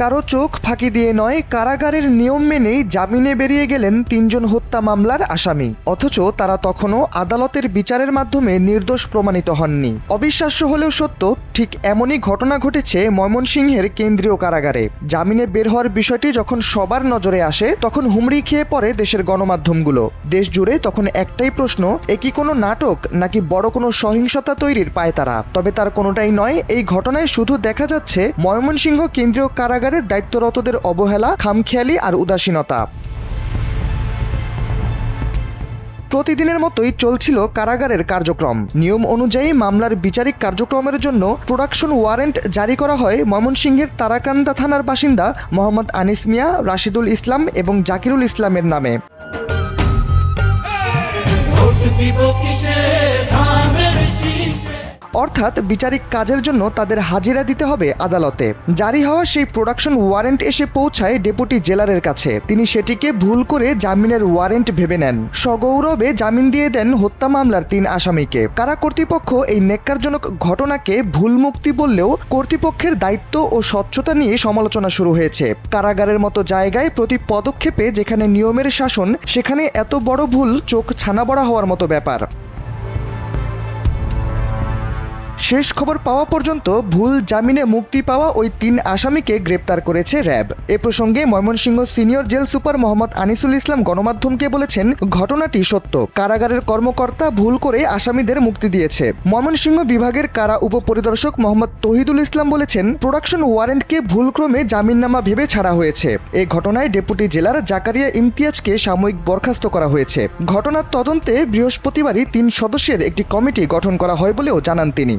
কারো চোখ ফাঁকি দিয়ে নয়, কারাগারের নিয়ম মেনেই জামিনে বেরিয়ে গেলেন ৩ জন হত্যা মামলার আসামি। অথচ তারা তখনও আদালতের বিচারের মাধ্যমে নির্দোষ প্রমাণিত হননি। অবিশ্বাস্য হলেও সত্য, ঠিক এমনই ঘটনা ঘটেছে ময়মনসিংহের কেন্দ্রীয় কারাগারে। জামিনে বের হওয়ার বিষয়টি যখন সবার নজরে আসে, তখন হুমড়ি খেয়ে পড়ে দেশের গণমাধ্যমগুলো। দেশ জুড়ে তখন একটাই প্রশ্ন, এ কি কোনো নাটক নাকি বড় কোনো সহিংসতা তৈরির পায়তারা? তবে তার কোনোটাই নয়। এই ঘটনায় শুধু দেখা যাচ্ছে ময়মনসিংহ কেন্দ্রীয় কারাগারের দায়িত্বরতদের অবহেলা, খামখেয়ালি আর উদাসীনতা। প্রতিদিনের মতোই চলছিল কারাগারের কার্যক্রম। নিয়ম অনুযায়ী মামলার বিচারিক কার্যক্রমের জন্য প্রোডাকশন ওয়ারেন্ট জারি করা হয় ময়মনসিংহের তারাকান্দা থানার বাসিন্দা মোহাম্মদ আনিস মিয়া, রাশিদুল ইসলাম এবং জাকিরুল ইসলামের নামে। অর্থাৎ বিচারিক কাজের জন্য তাদের হাজিরা দিতে হবে আদালতে। জারি হওয়া সেই প্রোডাকশন ওয়ারেন্ট এসে পৌঁছায় ডেপুটি জেলারের কাছে। তিনি সেটিকে ভুল করে জামিনের ওয়ারেন্ট ভেবে নেন। সগৌরবে জামিন দিয়ে দেন হত্যা মামলার ৩ আসামিকে। কারা কর্তৃপক্ষ এই নেক্কারজনক ঘটনাকে ভুল মুক্তি বললেও কর্তৃপক্ষের দায়িত্ব ও স্বচ্ছতা নিয়ে সমালোচনা শুরু হয়েছে। কারাগারের মতো জায়গায় প্রতি পদক্ষেপে যেখানে নিয়মের শাসন, সেখানে এত বড় ভুল চোখ ছানাবড়া হওয়ার মতো ব্যাপার। শেষ খবর পাওয়া পর্যন্ত ভুল জামিনে মুক্তি পাওয়া ওই ৩ আসামিকে গ্রেপ্তার করেছে র্যাব। এ প্রসঙ্গে Mymensingh senior jail super Mohammad Anisul Islam গণমাধ্যমকে বলেছেন, ঘটনাটি সত্য। কারাগারের কর্মকর্তা ভুল করে আসামিদের মুক্তি দিয়েছে। ময়মনসিংহ বিভাগের কারা উপপরিদর্শক মোহাম্মদ তহিদুল ইসলাম বলেছেন, প্রোডাকশন ওয়ারেন্টকে ভুলক্রমে জামিননামা ভেবে ছাড়া হয়েছে। এ ঘটনায় ডেপুটি জেলার জাকারিয়া ইমতিয়াজকে সাময়িক বরখাস্ত করা হয়েছে। ঘটনার তদন্তে বৃহস্পতিবারই ৩ সদস্যের একটি কমিটি গঠন করা হয় বলেও জানান তিনি।